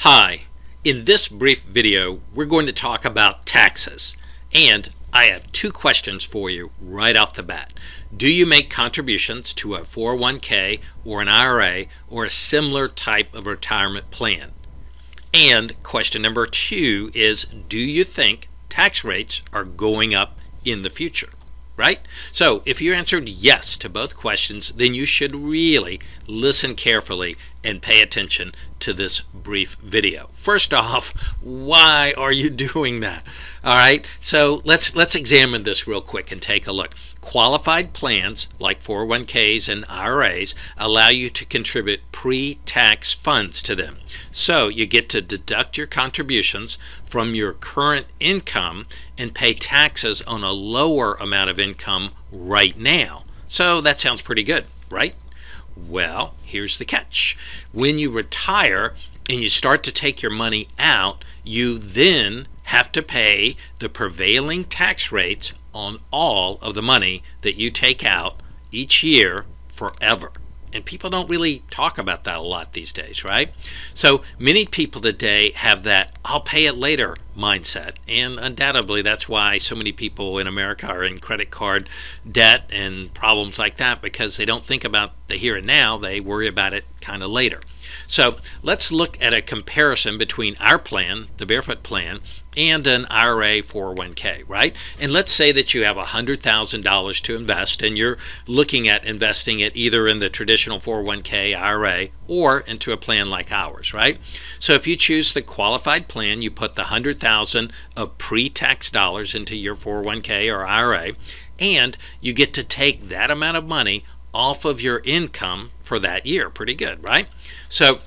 Hi, in this brief video we're going to talk about taxes, and I have two questions for you right off the bat. Do you make contributions to a 401k or an IRA or a similar type of retirement plan? And question number two is, do you think tax rates are going up in the future? Right? So if you answered yes to both questions, then you should really listen carefully and pay attention to this brief video. First off, why are you doing that? All right, so let's examine this real quick and take a look. Qualified plans like 401ks and IRAs allow you to contribute pre-tax funds to them. So you get to deduct your contributions from your current income and pay taxes on a lower amount of income right now. So that sounds pretty good, right? Well, here's the catch. When you retire and you start to take your money out, you then have to pay the prevailing tax rates on all of the money that you take out each year forever. And people don't really talk about that a lot these days, right? So many people today have that I'll pay it later mindset, and undoubtedly that's why so many people in America are in credit card debt and problems like that, because they don't think about the here and now, they worry about it kind of later. So let's look at a comparison between our plan, the Barefoot plan, and an IRA 401k, right? And let's say that you have $100,000 to invest and you're looking at investing it either in the traditional 401k, IRA, or into a plan like ours, right? So if you choose the qualified plan, you put the $100,000 of pre-tax dollars into your 401k or IRA, and you get to take that amount of money off of your income for that year. Pretty good, right? So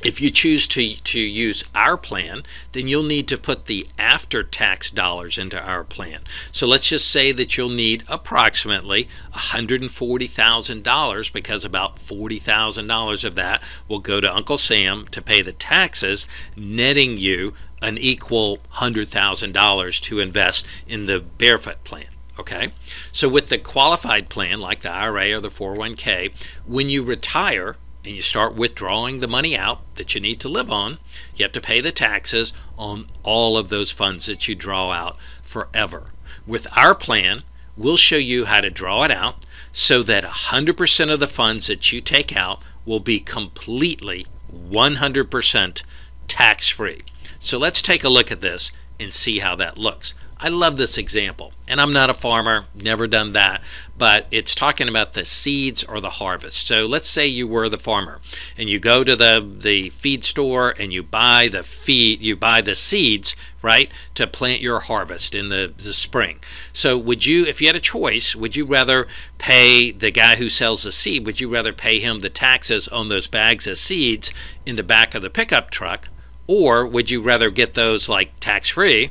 if you choose to use our plan, then you'll need to put the after-tax dollars into our plan. So let's just say that you'll need approximately $140,000, because about $40,000 of that will go to Uncle Sam to pay the taxes, netting you an equal $100,000 to invest in the Barefoot plan. Okay, so with the qualified plan like the IRA or the 401k, when you retire and you start withdrawing the money out that you need to live on, you have to pay the taxes on all of those funds that you draw out forever. With our plan, we'll show you how to draw it out so that 100% of the funds that you take out will be completely 100% tax-free. So let's take a look at this and see how that looks. I love this example, and I'm not a farmer, never done that, but it's talking about the seeds or the harvest. So let's say you were the farmer and you go to the feed store and you buy the seeds, right, to plant your harvest in the spring. So would you, if you had a choice, would you rather pay the guy who sells the seed, would you rather pay him the taxes on those bags of seeds in the back of the pickup truck, or would you rather get those like tax-free?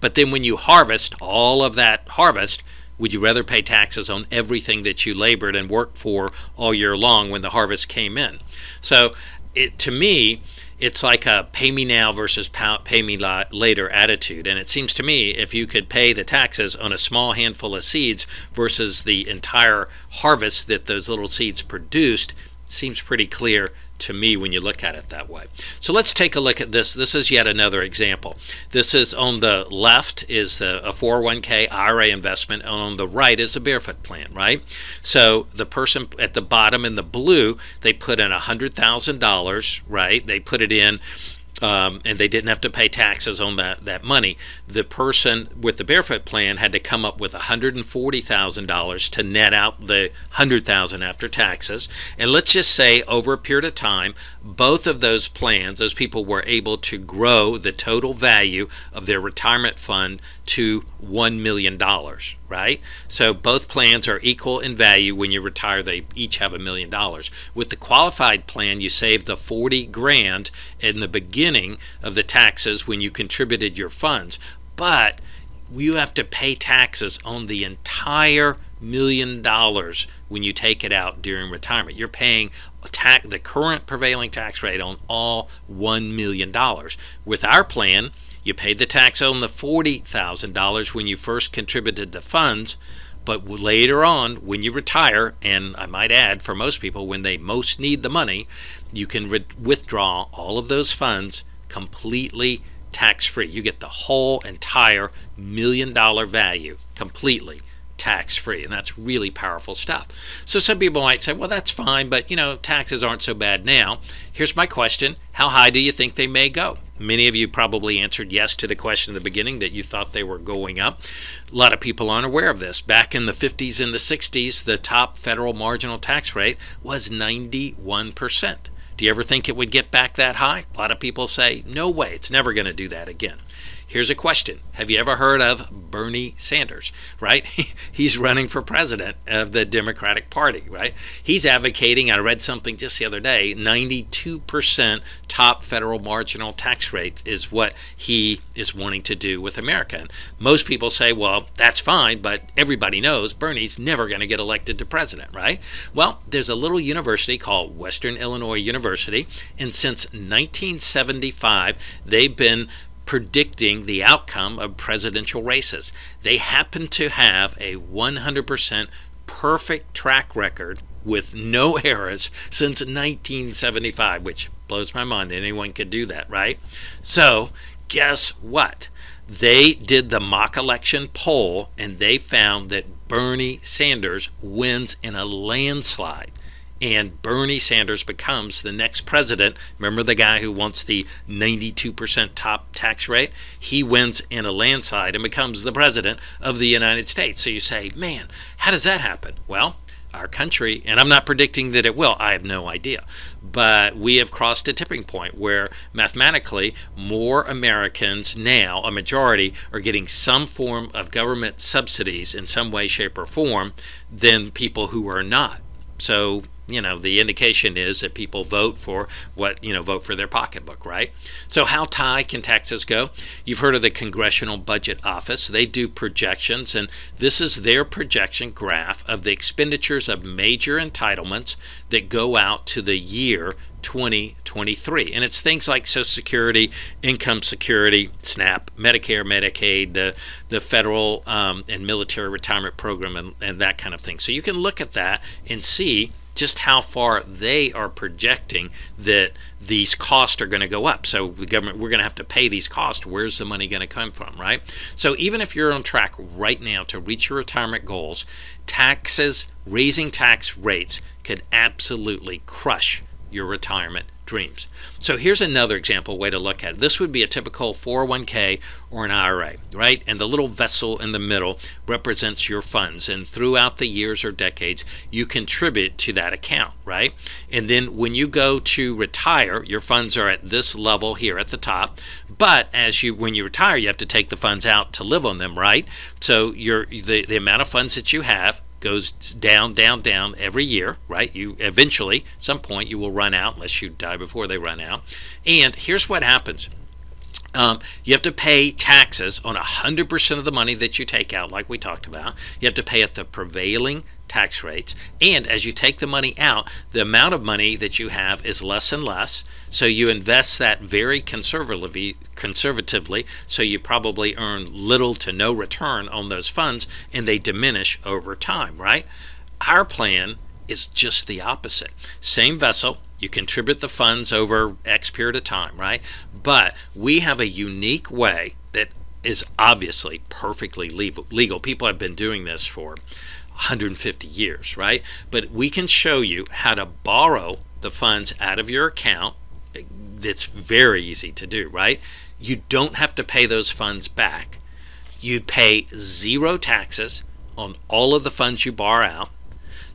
But then when you harvest all of that harvest, would you rather pay taxes on everything that you labored and worked for all year long when the harvest came in? So to me, it's like a pay me now versus pay me later attitude. And it seems to me if you could pay the taxes on a small handful of seeds versus the entire harvest that those little seeds produced, seems pretty clear to me when you look at it that way. So let's take a look at this. This is yet another example. This is on the left is a 401k IRA investment, and on the right is a Barefoot plan, right? So the person at the bottom in the blue, they put in $100,000, right? They put it in and they didn't have to pay taxes on that money. The person with the Barefoot plan had to come up with $140,000 to net out the $100,000 after taxes. And let's just say over a period of time, both of those plans, those people were able to grow the total value of their retirement fund to $1 million, right? So both plans are equal in value. When you retire, they each have $1 million. With the qualified plan, you save the 40 grand in the beginning of the taxes when you contributed your funds, but you have to pay taxes on the entire $1 million when you take it out during retirement. You're paying the current prevailing tax rate on all $1 million. With our plan, you paid the tax on the $40,000 when you first contributed the funds, but later on when you retire, and I might add for most people when they most need the money, you can withdraw all of those funds completely tax-free. You get the whole entire $1 million value completely tax-free, and that's really powerful stuff. So some people might say, well, that's fine, but taxes aren't so bad now. Here's my question: how high do you think they may go? Many of you probably answered yes to the question in the beginning, that you thought they were going up. A lot of people aren't aware of this. Back in the 50s and the 60s, the top federal marginal tax rate was 91%. Do you ever think it would get back that high? A lot of people say, no way, it's never going to do that again. Here's a question. Have you ever heard of Bernie Sanders, right? He's running for president of the Democratic Party, right? He's advocating, I read something just the other day, 92% top federal marginal tax rate is what he is wanting to do with America. And most people say, well, that's fine, but everybody knows Bernie's never going to get elected to president, right? Well, there's a little university called Western Illinois University, and since 1975, they've been predicting the outcome of presidential races. They happen to have a 100% perfect track record with no errors since 1975, which blows my mind that anyone could do that, right? So guess what? They did the mock election poll, and they found that Bernie Sanders wins in a landslide. And Bernie Sanders becomes the next president. Remember the guy who wants the 92% top tax rate? He wins in a landslide and becomes the president of the United States. So you say, man, how does that happen? Well, our country, and I'm not predicting that it will, I have no idea, but we have crossed a tipping point where mathematically more Americans now, a majority, are getting some form of government subsidies in some way, shape, or form than people who are not. So the indication is that people vote for vote for their pocketbook, right? So how high can taxes go? You've heard of the Congressional Budget Office. They do projections, and this is their projection graph of the expenditures of major entitlements that go out to the year 2023. And it's things like Social Security, income security, SNAP, Medicare, Medicaid, the federal and military retirement program, and that kind of thing. So you can look at that and see just how far they are projecting that these costs are going to go up. So the government, we're going to have to pay these costs. Where's the money going to come from, right? So even if you're on track right now to reach your retirement goals, taxes, raising tax rates could absolutely crush your retirement dreams. So here's another example way to look at it. This would be a typical 401k or an IRA, right? And the little vessel in the middle represents your funds, and throughout the years or decades you contribute to that account, right? And then when you go to retire, your funds are at this level here at the top, but when you retire, you have to take the funds out to live on them, right? So the amount of funds that you have goes down, down, down every year, right? You eventually, at some point, you will run out unless you die before they run out. And here's what happens. You have to pay taxes on 100% of the money that you take out, like we talked about. You have to pay at the prevailing tax rates, and as you take the money out, the amount of money that you have is less and less, so you invest that very conservatively, so you probably earn little to no return on those funds, and they diminish over time, right? Our plan is just the opposite. Same vessel, you contribute the funds over X period of time, right? But we have a unique way that is obviously perfectly legal. People have been doing this for 150 years, right? But we can show you how to borrow the funds out of your account. It's very easy to do, right? You don't have to pay those funds back. You pay zero taxes on all of the funds you borrow out.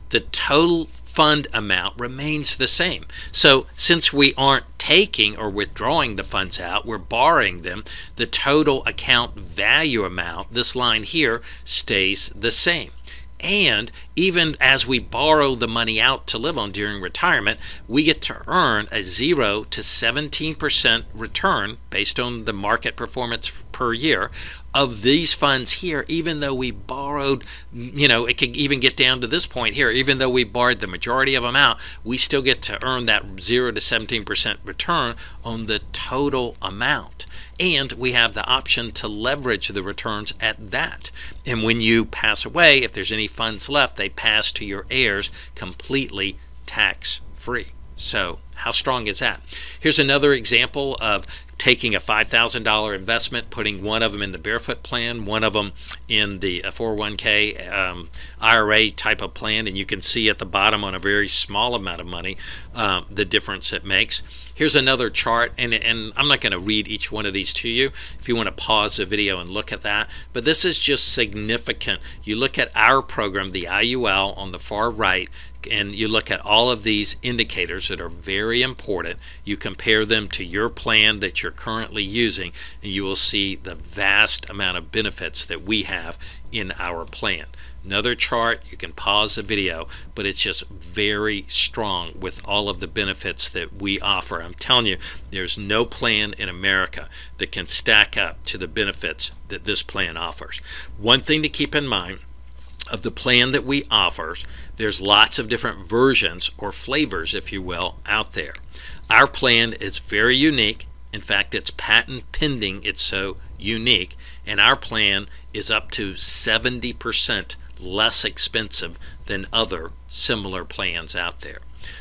The total fund amount remains the same. So since we aren't taking or withdrawing the funds out, we're borrowing them, the total account value amount, this line here, stays the same. And even as we borrow the money out to live on during retirement, we get to earn a 0 to 17% return based on the market performance per year of these funds here, even though we borrowed, it could even get down to this point here, even though we borrowed the majority of them out, we still get to earn that 0 to 17% return on the total amount. And we have the option to leverage the returns at that. And when you pass away, if there's any funds left, they pass to your heirs completely tax-free. So how strong is that? Here's another example of taking a $5,000 investment, putting one of them in the Barefoot plan, one of them in the 401k IRA type of plan, and you can see at the bottom on a very small amount of money the difference it makes. Here's another chart, and I'm not going to read each one of these to you if you want to pause the video and look at that, but this is just significant. You look at our program, the IUL, on the far right, and you look at all of these indicators that are very important. You compare them to your plan that you're currently using, and you will see the vast amount of benefits that we have in our plan. Another chart, you can pause the video, but it's just very strong with all of the benefits that we offer. I'm telling you, there's no plan in America that can stack up to the benefits that this plan offers. One thing to keep in mind of the plan that we offer, there's lots of different versions or flavors, if you will, out there. Our plan is very unique. In fact, it's patent pending. It's so unique. And our plan is up to 70% less expensive than other similar plans out there.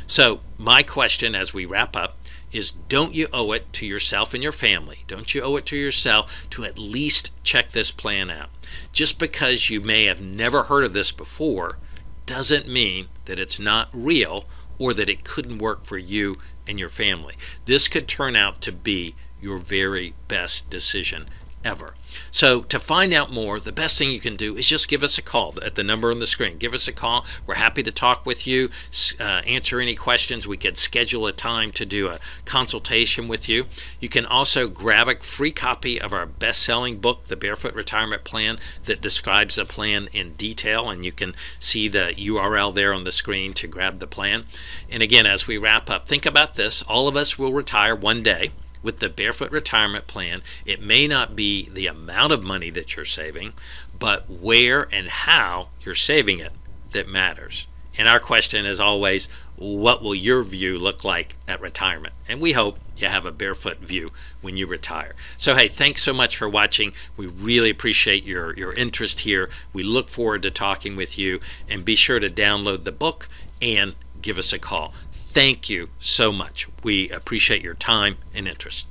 So my question as we wrap up is, don't you owe it to yourself and your family? Don't you owe it to yourself to at least check this plan out? Just because you may have never heard of this before doesn't mean that it's not real or that it couldn't work for you and your family. This could turn out to be your very best decision ever. So to find out more, the best thing you can do is just give us a call at the number on the screen. Give us a call. We're happy to talk with you, answer any questions. We could schedule a time to do a consultation with you. You can also grab a free copy of our best-selling book, The Barefoot Retirement Plan, that describes the plan in detail, and you can see the URL there on the screen to grab the plan. And again, as we wrap up, think about this. All of us will retire one day. With the Barefoot Retirement Plan, it may not be the amount of money that you're saving, but where and how you're saving it that matters. And our question is always, what will your view look like at retirement? And we hope you have a barefoot view when you retire. So hey, thanks so much for watching. We really appreciate your interest here. We look forward to talking with you, and be sure to download the book and give us a call. Thank you so much. We appreciate your time and interest.